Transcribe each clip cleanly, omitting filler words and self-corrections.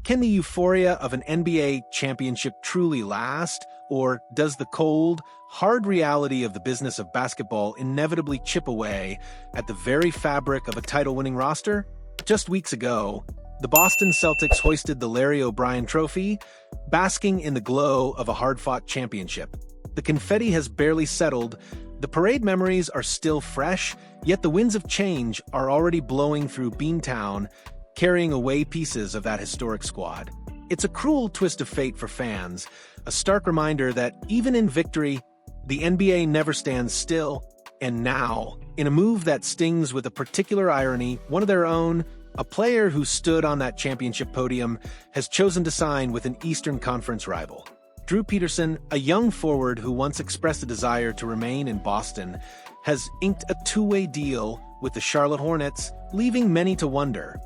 Can the euphoria of an NBA championship truly last, or does the cold, hard reality of the business of basketball inevitably chip away at the very fabric of a title-winning roster? Just weeks ago, the Boston Celtics hoisted the Larry O'Brien Trophy, basking in the glow of a hard-fought championship. The confetti has barely settled, the parade memories are still fresh, yet the winds of change are already blowing through Beantown, carrying away pieces of that historic squad. It's a cruel twist of fate for fans, a stark reminder that even in victory, the NBA never stands still. And now, in a move that stings with a particular irony, one of their own, a player who stood on that championship podium, has chosen to sign with an Eastern Conference rival. Drew Peterson, a young forward who once expressed a desire to remain in Boston, has inked a two-way deal with the Charlotte Hornets, leaving many to wonder.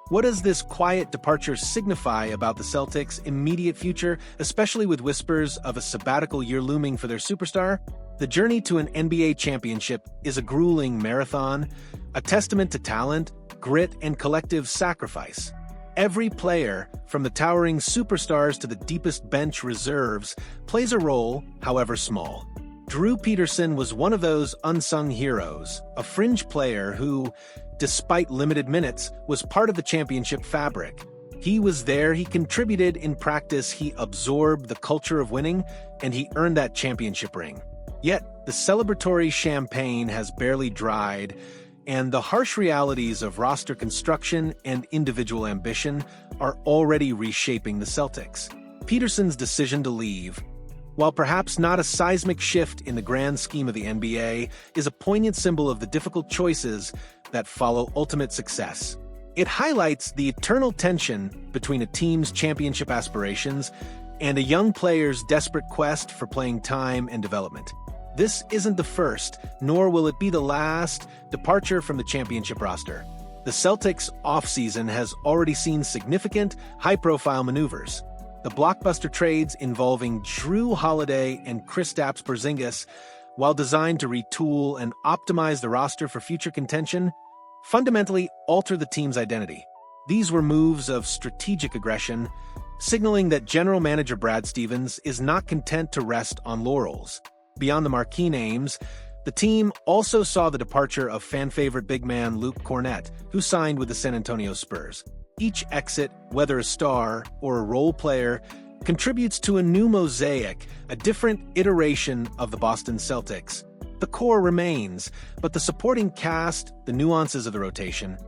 What does this quiet departure signify about the Celtics' immediate future, especially with whispers of a sabbatical year looming for their superstar? The journey to an NBA championship is a grueling marathon, a testament to talent, grit, and collective sacrifice. Every player, from the towering superstars to the deepest bench reserves, plays a role, however small. Drew Peterson was one of those unsung heroes, a fringe player who, despite limited minutes, was part of the championship fabric. He was there, he contributed in practice, he absorbed the culture of winning, and he earned that championship ring. Yet, the celebratory champagne has barely dried, and the harsh realities of roster construction and individual ambition are already reshaping the Celtics. Peterson's decision to leave, while perhaps not a seismic shift in the grand scheme of the NBA, is a poignant symbol of the difficult choices that follow ultimate success. It highlights the eternal tension between a team's championship aspirations and a young player's desperate quest for playing time and development. This isn't the first, nor will it be the last, departure from the championship roster. The Celtics' offseason has already seen significant, high-profile maneuvers. The blockbuster trades involving Drew Holiday and Kristaps Porzingis, while designed to retool and optimize the roster for future contention, fundamentally alter the team's identity. These were moves of strategic aggression, signaling that general manager Brad Stevens is not content to rest on laurels. Beyond the marquee names, the team also saw the departure of fan-favorite big man Luke Kornet, who signed with the San Antonio Spurs. Each exit, whether a star or a role player, contributes to a new mosaic, a different iteration of the Boston Celtics. The core remains, but the supporting cast, the nuances of the rotation,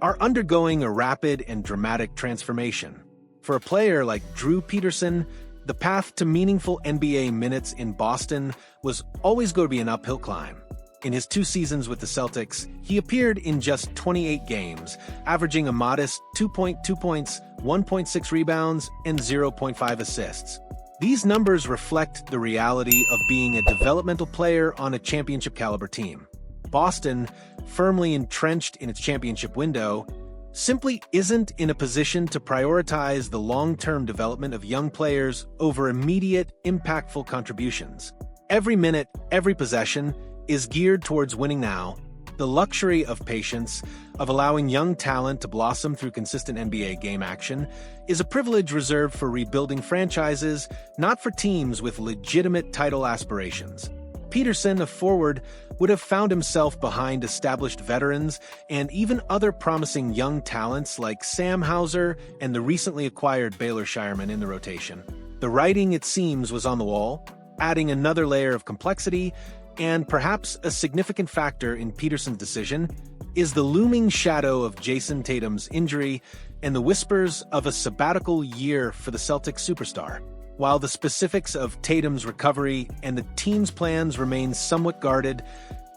are undergoing a rapid and dramatic transformation. For a player like Drew Peterson, the path to meaningful NBA minutes in Boston was always going to be an uphill climb. In his 2 seasons with the Celtics, he appeared in just 28 games, averaging a modest 2.2 points, 1.6 rebounds, and 0.5 assists. These numbers reflect the reality of being a developmental player on a championship-caliber team. Boston, firmly entrenched in its championship window, simply isn't in a position to prioritize the long-term development of young players over immediate, impactful contributions. Every minute, every possession is geared towards winning now. The luxury of patience, of allowing young talent to blossom through consistent NBA game action, is a privilege reserved for rebuilding franchises, not for teams with legitimate title aspirations. Peterson, a forward, would have found himself behind established veterans and even other promising young talents like Sam Hauser and the recently acquired Baylor Shireman in the rotation. The writing, it seems, was on the wall, adding another layer of complexity, and perhaps a significant factor in Peterson's decision is the looming shadow of Jayson Tatum's injury and the whispers of a sabbatical year for the Celtics superstar. While the specifics of Tatum's recovery and the team's plans remain somewhat guarded,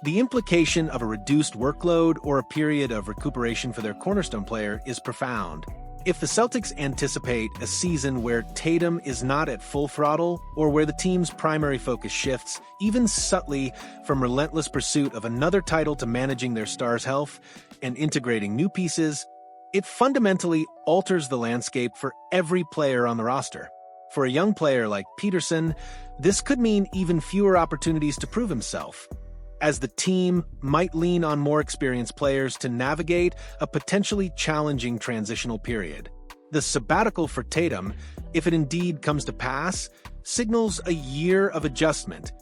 the implication of a reduced workload or a period of recuperation for their cornerstone player is profound. If the Celtics anticipate a season where Tatum is not at full throttle or where the team's primary focus shifts, even subtly, from relentless pursuit of another title to managing their star's health and integrating new pieces, it fundamentally alters the landscape for every player on the roster. For a young player like Peterson, this could mean even fewer opportunities to prove himself, as the team might lean on more experienced players to navigate a potentially challenging transitional period. The sabbatical for Tatum, if it indeed comes to pass, signals a year of adjustment,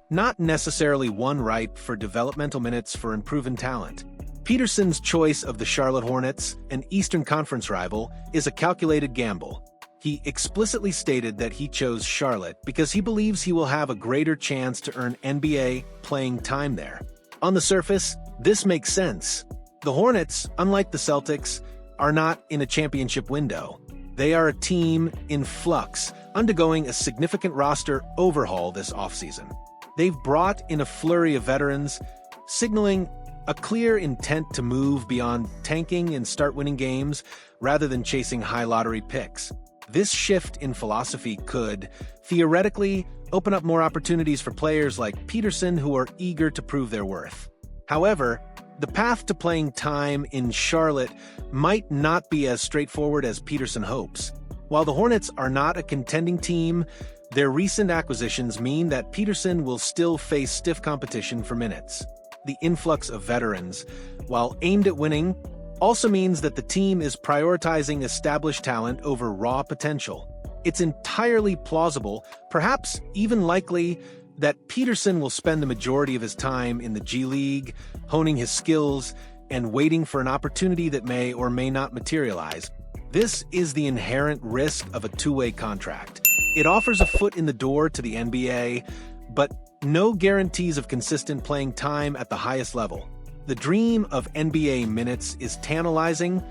not necessarily one ripe for developmental minutes for unproven talent. Peterson's choice of the Charlotte Hornets, an Eastern Conference rival, is a calculated gamble. He explicitly stated that he chose Charlotte because he believes he will have a greater chance to earn NBA playing time there. On the surface, this makes sense. The Hornets, unlike the Celtics, are not in a championship window. They are a team in flux, undergoing a significant roster overhaul this offseason. They've brought in a flurry of veterans, signaling a clear intent to move beyond tanking and start winning games rather than chasing high lottery picks. This shift in philosophy could, theoretically, open up more opportunities for players like Peterson who are eager to prove their worth. However, the path to playing time in Charlotte might not be as straightforward as Peterson hopes. While the Hornets are not a contending team, their recent acquisitions mean that Peterson will still face stiff competition for minutes. The influx of veterans, while aimed at winning, also means that the team is prioritizing established talent over raw potential. It's entirely plausible, perhaps even likely, that Peterson will spend the majority of his time in the G League, honing his skills, and waiting for an opportunity that may or may not materialize. This is the inherent risk of a two-way contract. It offers a foot in the door to the NBA, but no guarantees of consistent playing time at the highest level. The dream of NBA minutes is tantalizing,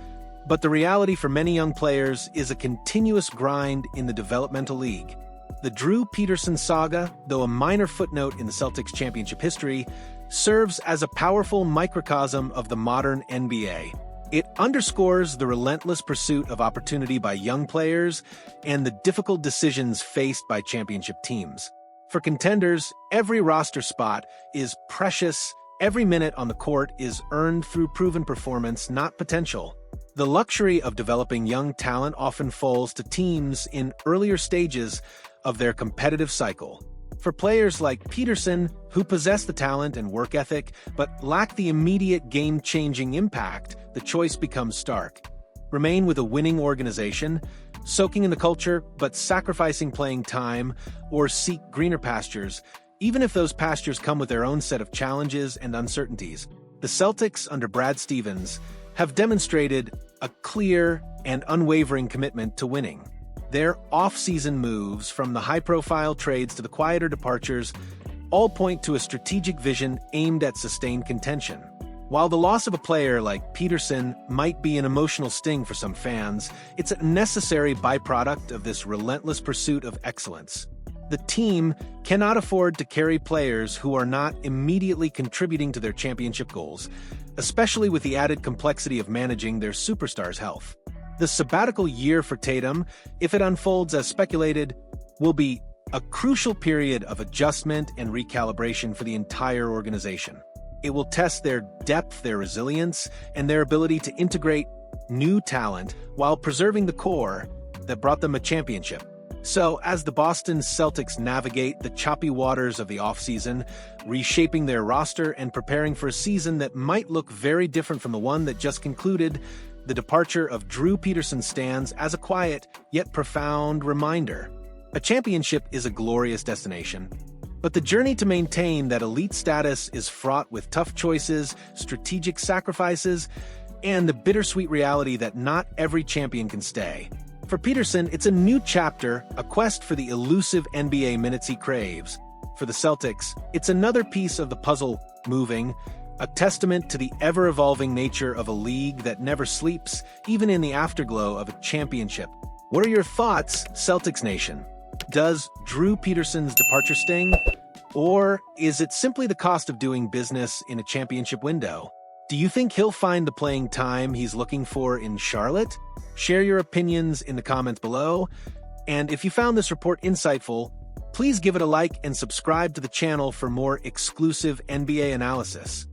but the reality for many young players is a continuous grind in the developmental league. The Drew Peterson saga, though a minor footnote in the Celtics championship history, serves as a powerful microcosm of the modern NBA. It underscores the relentless pursuit of opportunity by young players and the difficult decisions faced by championship teams. For contenders, every roster spot is precious. Every minute on the court is earned through proven performance, not potential. The luxury of developing young talent often falls to teams in earlier stages of their competitive cycle. For players like Peterson, who possess the talent and work ethic but lack the immediate game-changing impact, the choice becomes stark. Remain with a winning organization, soaking in the culture but sacrificing playing time, or seek greener pastures, even if those pastures come with their own set of challenges and uncertainties. The Celtics, under Brad Stevens, have demonstrated a clear and unwavering commitment to winning. Their offseason moves, from the high-profile trades to the quieter departures, all point to a strategic vision aimed at sustained contention. While the loss of a player like Peterson might be an emotional sting for some fans, it's a necessary byproduct of this relentless pursuit of excellence. The team cannot afford to carry players who are not immediately contributing to their championship goals, especially with the added complexity of managing their superstars' health. The sabbatical year for Tatum, if it unfolds as speculated, will be a crucial period of adjustment and recalibration for the entire organization. It will test their depth, their resilience, and their ability to integrate new talent while preserving the core that brought them a championship. So, as the Boston Celtics navigate the choppy waters of the offseason, reshaping their roster and preparing for a season that might look very different from the one that just concluded, the departure of Drew Peterson stands as a quiet yet profound reminder. A championship is a glorious destination, but the journey to maintain that elite status is fraught with tough choices, strategic sacrifices, and the bittersweet reality that not every champion can stay. For Peterson, it's a new chapter, a quest for the elusive NBA minutes he craves. For the Celtics, it's another piece of the puzzle moving, a testament to the ever-evolving nature of a league that never sleeps, even in the afterglow of a championship. What are your thoughts, Celtics Nation? Does Drew Peterson's departure sting? Or is it simply the cost of doing business in a championship window? Do you think he'll find the playing time he's looking for in Charlotte? Share your opinions in the comments below. And if you found this report insightful, please give it a like and subscribe to the channel for more exclusive NBA analysis.